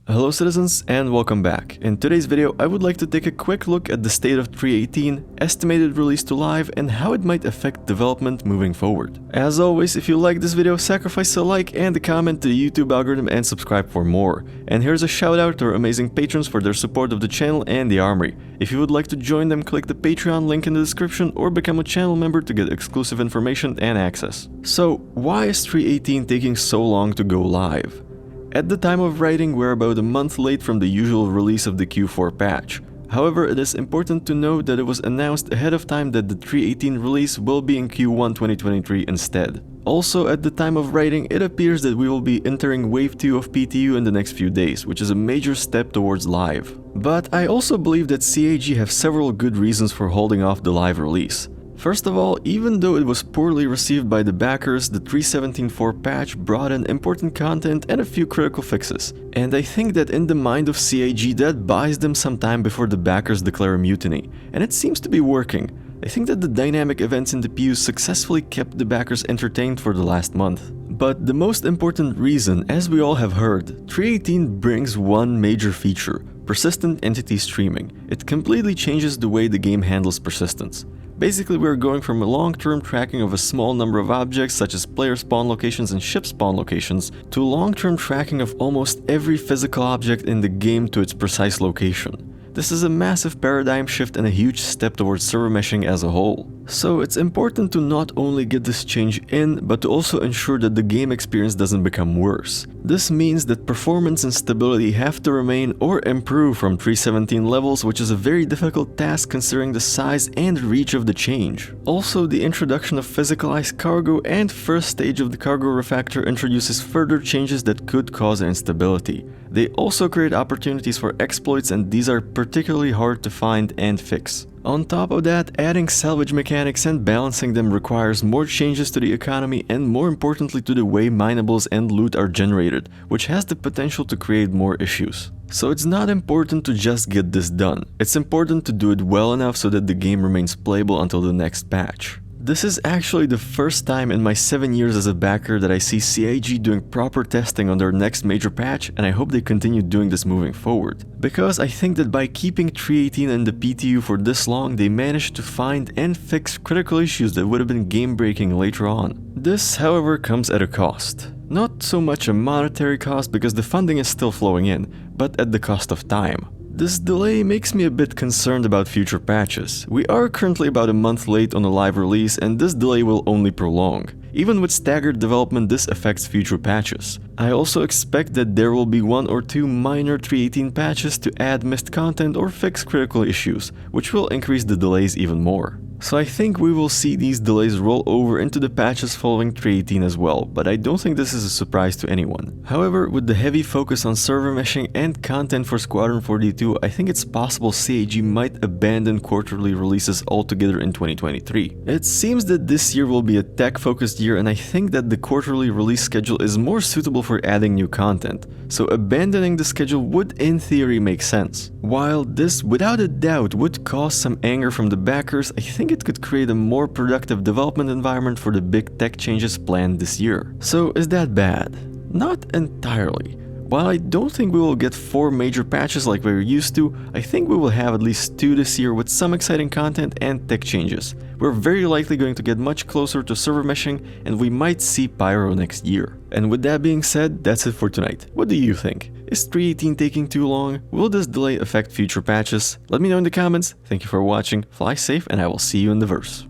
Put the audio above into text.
Hello citizens and welcome back. In today's video I would like to take a quick look at the state of 3.18, estimated release to live, and how it might affect development moving forward. As always, if you like this video, sacrifice a like and a comment to the YouTube algorithm and subscribe for more. And here's a shout out to our amazing patrons for their support of the channel and the Armory. If you would like to join them, click the Patreon link in the description or become a channel member to get exclusive information and access. So why is 3.18 taking so long to go live? At the time of writing, we're about a month late from the usual release of the Q4 patch. However, it is important to note that it was announced ahead of time that the 3.18 release will be in Q1 2023 instead. Also, at the time of writing, it appears that we will be entering Wave 2 of PTU in the next few days, which is a major step towards live. But I also believe that CAG have several good reasons for holding off the live release. First of all, even though it was poorly received by the backers, the 3.17.4 patch brought in important content and a few critical fixes. And I think that in the mind of CAG that buys them some time before the backers declare a mutiny, and it seems to be working. I think that the dynamic events in the PU successfully kept the backers entertained for the last month. But the most important reason, as we all have heard, 3.18 brings one major feature: persistent entity streaming. It completely changes the way the game handles persistence. Basically, we're going from a long-term tracking of a small number of objects such as player spawn locations and ship spawn locations to long-term tracking of almost every physical object in the game to its precise location. This is a massive paradigm shift and a huge step towards server meshing as a whole. So it's important to not only get this change in, but to also ensure that the game experience doesn't become worse. This means that performance and stability have to remain or improve from 3.17 levels, which is a very difficult task considering the size and reach of the change. Also, the introduction of physicalized cargo and first stage of the cargo refactor introduces further changes that could cause instability. They also create opportunities for exploits, and these are particularly hard to find and fix. On top of that, adding salvage mechanics and balancing them requires more changes to the economy and, more importantly, to the way minables and loot are generated, which has the potential to create more issues. So it's not important to just get this done. It's important to do it well enough so that the game remains playable until the next patch. This is actually the first time in my 7 years as a backer that I see CAG doing proper testing on their next major patch, and I hope they continue doing this moving forward. Because I think that by keeping 3.18 in the PTU for this long, they managed to find and fix critical issues that would have been game-breaking later on. This, however, comes at a cost. Not so much a monetary cost because the funding is still flowing in, but at the cost of time. This delay makes me a bit concerned about future patches. We are currently about a month late on a live release, and this delay will only prolong. Even with staggered development, this affects future patches. I also expect that there will be 1 or 2 minor 3.18 patches to add missed content or fix critical issues, which will increase the delays even more. So I think we will see these delays roll over into the patches following 3.18 as well, but I don't think this is a surprise to anyone. However, with the heavy focus on server meshing and content for Squadron 42, I think it's possible CAG might abandon quarterly releases altogether in 2023. It seems that this year will be a tech-focused year, and I think that the quarterly release schedule is more suitable for adding new content, so abandoning the schedule would in theory make sense. While this without a doubt would cause some anger from the backers, I think it could create a more productive development environment for the big tech changes planned this year. So is that bad? Not entirely. While I don't think we will get 4 major patches like we're used to, I think we will have at least 2 this year with some exciting content and tech changes. We're very likely going to get much closer to server meshing, and we might see Pyro next year. And with that being said, that's it for tonight. What do you think? Is 3.18 taking too long? Will this delay affect future patches? Let me know in the comments. Thank you for watching, fly safe, and I will see you in the verse.